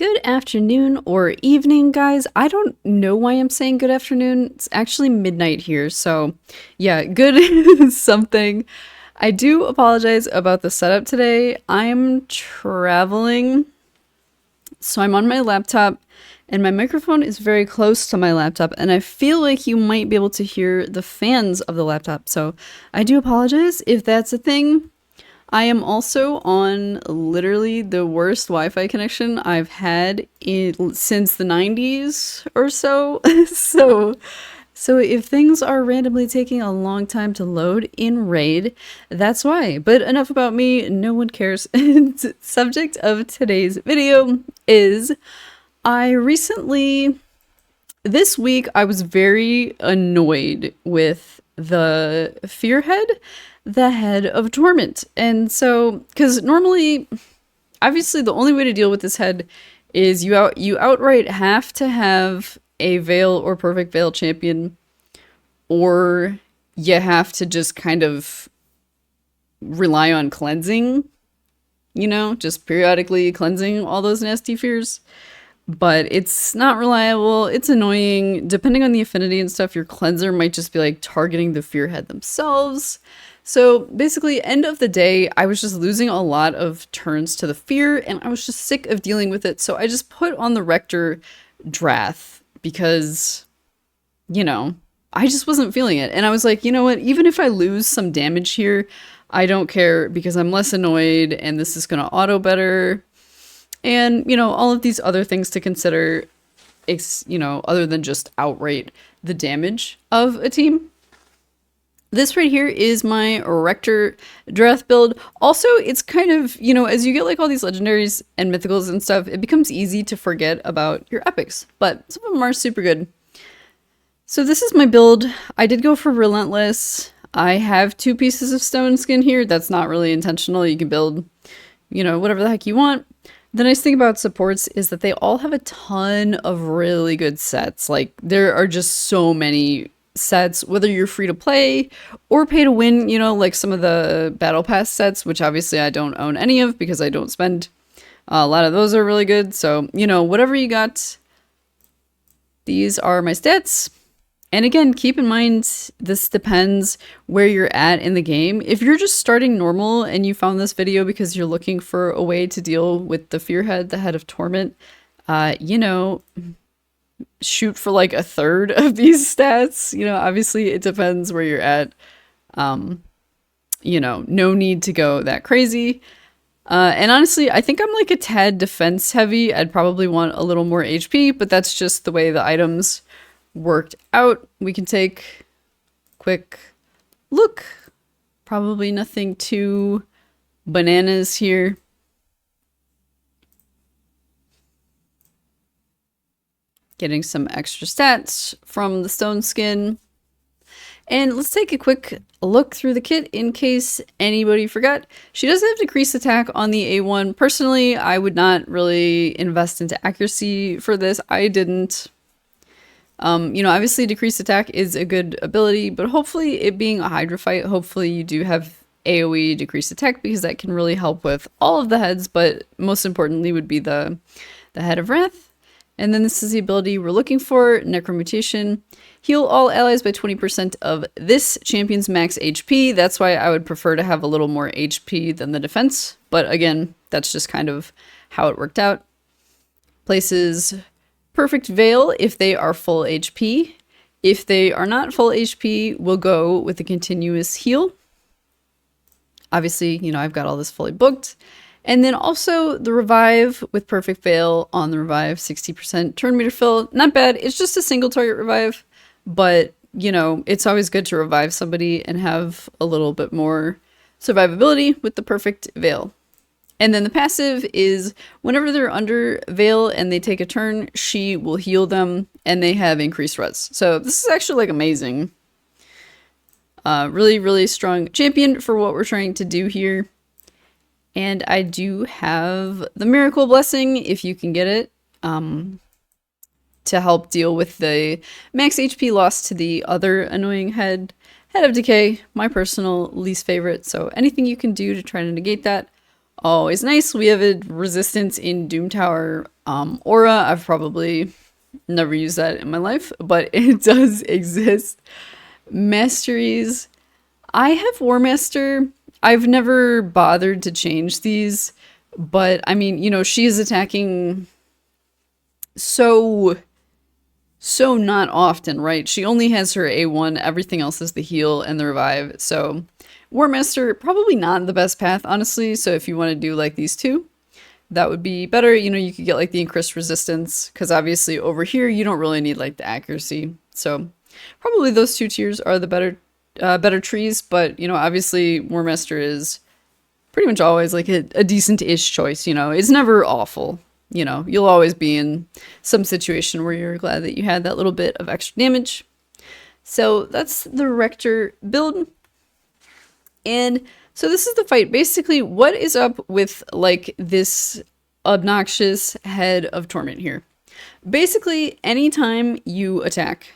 Good afternoon or evening, guys. I don't know why I'm saying good afternoon. It's actually midnight here, so yeah, good something. I do apologize about the setup today. I'm traveling, so I'm on my laptop, and my microphone is very close to my laptop, and I feel like you might be able to hear the fans of the laptop, so I do apologize if that's a thing. I am also on literally the worst Wi-Fi connection I've had since the 90s or so. so if things are randomly taking a long time to load in Raid, that's why. But enough about me, no one cares. Subject of today's video is this week I was very annoyed with the Fearhead, the Head of Torment. And so, because normally, obviously the only way to deal with this head is you outright have to have a Veil or Perfect Veil champion, or you have to just kind of rely on cleansing, just periodically cleansing all those nasty fears. But it's not reliable, it's annoying. Depending on the affinity and stuff, your cleanser might just be like targeting the Fearhead themselves. So basically, end of the day, I was just losing a lot of turns to the fear, and I was just sick of dealing with it. So I just put on the Rector Drath because, I just wasn't feeling it. And I was like, you know what, even if I lose some damage here, I don't care because I'm less annoyed and this is going to auto better. And, all of these other things to consider, other than just outright the damage of a team. This right here is my Rector Drath build. Also, it's kind of, as you get like all these legendaries and mythicals and stuff, it becomes easy to forget about your epics, but some of them are super good. So this is my build. I did go for Relentless. I have 2 pieces of stone skin here. That's not really intentional. You can build, whatever the heck you want. The nice thing about supports is that they all have a ton of really good sets. Like, there are just so many sets, whether you're free to play or pay to win, like some of the battle pass sets, which obviously I don't own any of because I don't spend. A lot of those are really good. So, whatever you got, these are my stats. And again, keep in mind, this depends where you're at in the game. If you're just starting normal and you found this video because you're looking for a way to deal with the Fearhead, the Head of Torment, shoot for like a third of these stats. Obviously it depends where you're at. No need to go that crazy. And honestly, I think I'm like a tad defense heavy. I'd probably want a little more HP, but that's just the way the items worked out. We can take a quick look. Probably nothing too bananas here. Getting some extra stats from the stone skin. And let's take a quick look through the kit in case anybody forgot. She does have decreased attack on the A1. Personally, I would not really invest into accuracy for this. I didn't. Obviously decreased attack is a good ability, but hopefully it being a Hydra fight, hopefully you do have AoE decreased attack because that can really help with all of the heads, but most importantly would be the Head of Wrath. And then this is the ability we're looking for, Necromutation. Heal all allies by 20% of this champion's max HP. That's why I would prefer to have a little more HP than the defense. But again, that's just kind of how it worked out. Places Perfect Veil if they are full HP. If they are not full HP, we'll go with the continuous heal. Obviously, I've got all this fully booked. And then also the revive with Perfect Veil on the revive, 60% turn meter fill. Not bad. It's just a single target revive, but it's always good to revive somebody and have a little bit more survivability with the Perfect Veil. And then the passive is whenever they're under Veil and they take a turn, she will heal them and they have increased res. So this is actually like amazing. Really, really strong champion for what we're trying to do here. And I do have the Miracle Blessing, if you can get it, to help deal with the max HP loss to the other annoying head. Head of Decay, my personal least favorite. So anything you can do to try to negate that, Always nice. We have a resistance in Doom Tower aura. I've probably never used that in my life, but it does exist. Masteries. I have War Master. I've never bothered to change these, but I mean, she is attacking so not often, right? She only has her A1, everything else is the heal and the revive. So War Master, probably not the best path, honestly. So if you want to do like these two, that would be better. You could get like the increased resistance, because obviously over here you don't really need like the accuracy. So probably those two tiers are the better trees, but obviously War Master is pretty much always like a decent-ish choice. It's never awful. You'll always be in some situation where you're glad that you had that little bit of extra damage. So that's the Rector build. And so this is the fight. Basically, what is up with like this obnoxious Head of Torment here? Basically, anytime you attack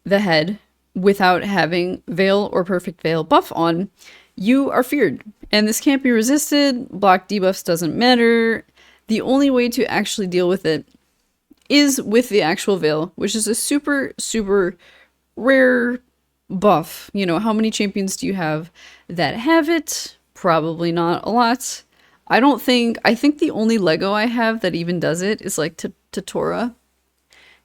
the head without having Veil or Perfect Veil buff on, you are feared. And this can't be resisted. Block debuffs doesn't matter. The only way to actually deal with it is with the actual Veil, which is a super, super rare buff. How many champions do you have that have it? Probably not a lot. I think the only Lego I have that even does it is like Tatora.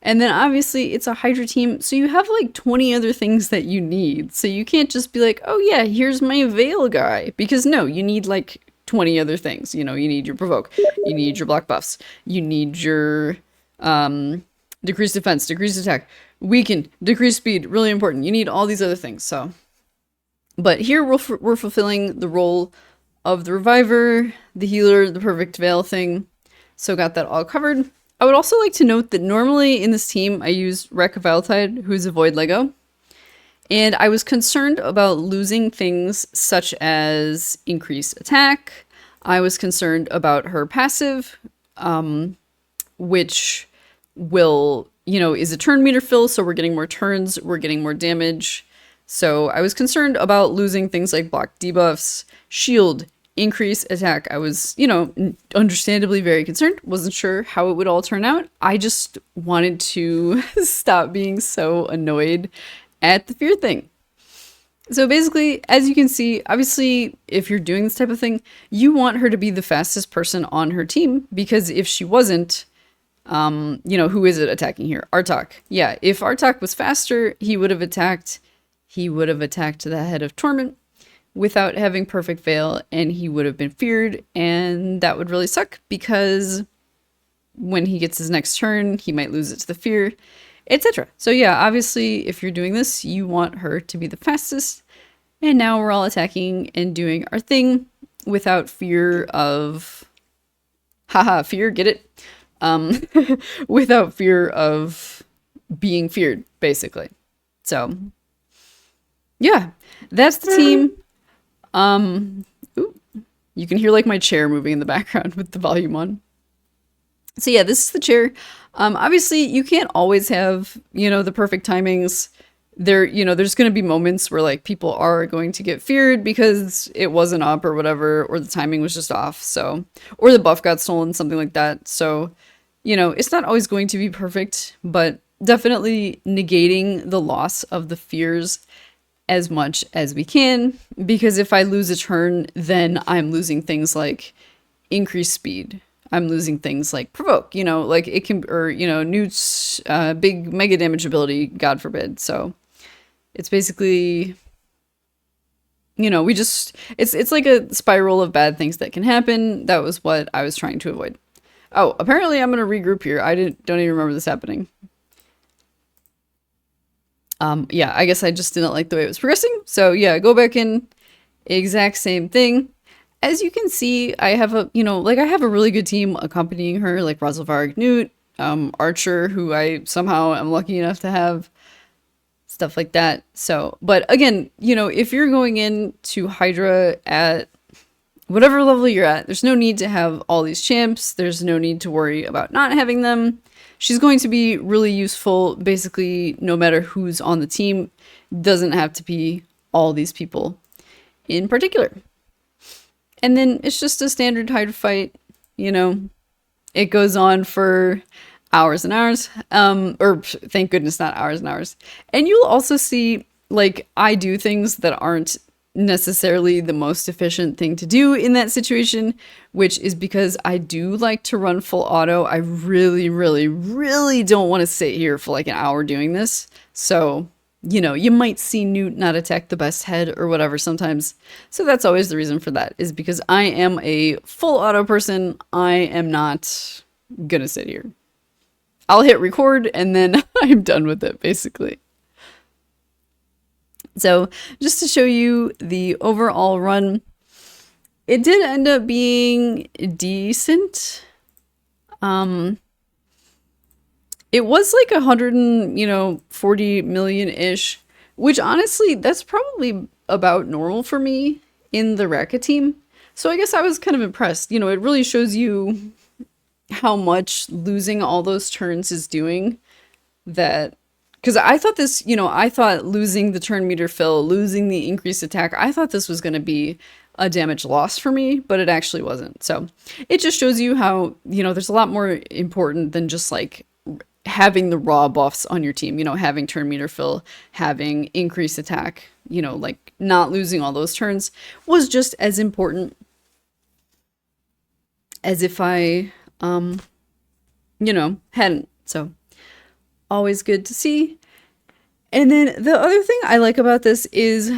And then obviously it's a Hydra team, so you have like 20 other things that you need. So you can't just be like, oh yeah, here's my Veil guy. Because no, you need like 20 other things. You need your provoke, you need your block buffs, you need your decreased defense, decreased attack, weaken, decreased speed, really important. You need all these other things. So, but here we're fulfilling the role of the reviver, the healer, the perfect Veil thing. So got that all covered. I would also like to note that normally in this team I use Wreck of Viletide, who's a Void Lego. And I was concerned about losing things such as increased attack. I was concerned about her passive, which will, is a turn meter fill, so we're getting more turns, we're getting more damage. So I was concerned about losing things like block debuffs, shield, increase attack. I was, understandably very concerned. Wasn't sure how it would all turn out. I just wanted to stop being so annoyed at the fear thing. So basically, as you can see, obviously, if you're doing this type of thing, you want her to be the fastest person on her team, because if she wasn't, who is it attacking here? Artok. Yeah, if Artok was faster, he would have attacked the Head of Torment without having Perfect Veil, and he would have been feared, and that would really suck, because when he gets his next turn, he might lose it to the fear, etc. So yeah, obviously, if you're doing this, you want her to be the fastest, and now we're all attacking and doing our thing without fear of... Haha, fear, get it? Without fear of being feared, basically. So, yeah, that's the team. Ooh, you can hear like my chair moving in the background with the volume on. So yeah, this is the chair. Obviously you can't always have, the perfect timings. There's going to be moments where like people are going to get feared because it wasn't up or whatever, or the timing was just off. So, or the buff got stolen, something like that. So, it's not always going to be perfect, but definitely negating the loss of the fears as much as we can, because if I lose a turn, then I'm losing things like increased speed. I'm losing things like provoke, like it can, or, Newt's big mega damage ability, God forbid. So it's basically, it's like a spiral of bad things that can happen. That was what I was trying to avoid. Oh, apparently I'm going to regroup here. I don't even remember this happening. Yeah, I guess I just didn't like the way it was progressing. So yeah, go back in, exact same thing. As you can see, I have a really good team accompanying her, like Rosalvarg, Newt, Archer, who I somehow am lucky enough to have, stuff like that. So, but again, if you're going into Hydra at whatever level you're at, there's no need to have all these champs. There's no need to worry about not having them. She's going to be really useful, basically, no matter who's on the team. Doesn't have to be all these people in particular. And then it's just a standard Hydra fight, you know. It goes on for hours and hours. Or thank goodness, not hours and hours. And you'll also see, like, I do things that aren't necessarily the most efficient thing to do in that situation, which is because I do like to run full auto. I really, really, really don't want to sit here for like an hour doing this. So, you know, you might see Newt not attack the best head or whatever sometimes. So that's always the reason for that, is because I am a full auto person. I am not gonna sit here. I'll hit record and then I'm done with it, basically. So just to show you the overall run, it did end up being decent. It was like 140 million-ish, which honestly, that's probably about normal for me in the Rekka team. So I guess I was kind of impressed. You know, it really shows you how much losing all those turns is doing. That, because I thought this, you know, I thought losing the turn meter fill, losing the increased attack, I thought this was going to be a damage loss for me, but it actually wasn't. So it just shows you how, you know, there's a lot more important than just like having the raw buffs on your team, you know, having turn meter fill, having increased attack, you know, like not losing all those turns was just as important as if I, you know, hadn't. So always good to see. And then the other thing I like about this is,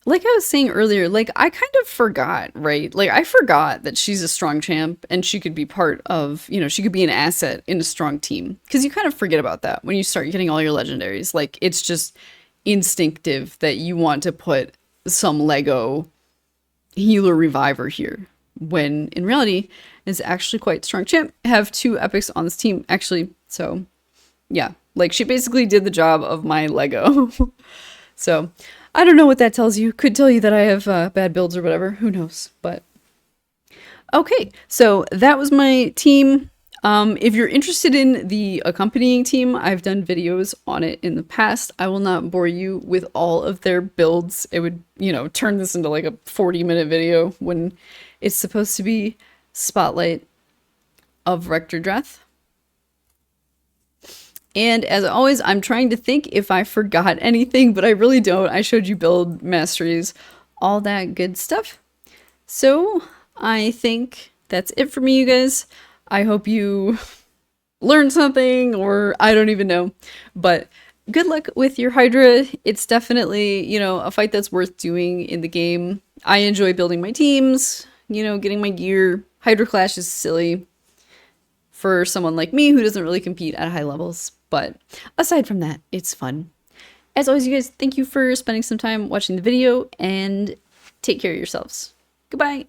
like I was saying earlier, like I kind of forgot, right? Like I forgot that she's a strong champ and she could be part of, you know, she could be an asset in a strong team. Because you kind of forget about that when you start getting all your legendaries. Like it's just instinctive that you want to put some Lego healer reviver here. When in reality, it's actually quite strong champ. Have 2 epics on this team, actually. So yeah, like she basically did the job of my Lego. So I don't know what that tells you. Could tell you that I have bad builds or whatever. Who knows? But okay, so that was my team. If you're interested in the accompanying team, I've done videos on it in the past. I will not bore you with all of their builds. It would, you know, turn this into like a 40-minute video when it's supposed to be spotlight of Rector Drath. And as always, I'm trying to think if I forgot anything, but I really don't. I showed you build masteries, all that good stuff. So I think that's it for me, you guys. I hope you learned something, or I don't even know. But good luck with your Hydra. It's definitely, you know, a fight that's worth doing in the game. I enjoy building my teams, you know, getting my gear. Hydra Clash is silly for someone like me who doesn't really compete at high levels. But aside from that, it's fun. As always, you guys, thank you for spending some time watching the video, and take care of yourselves. Goodbye.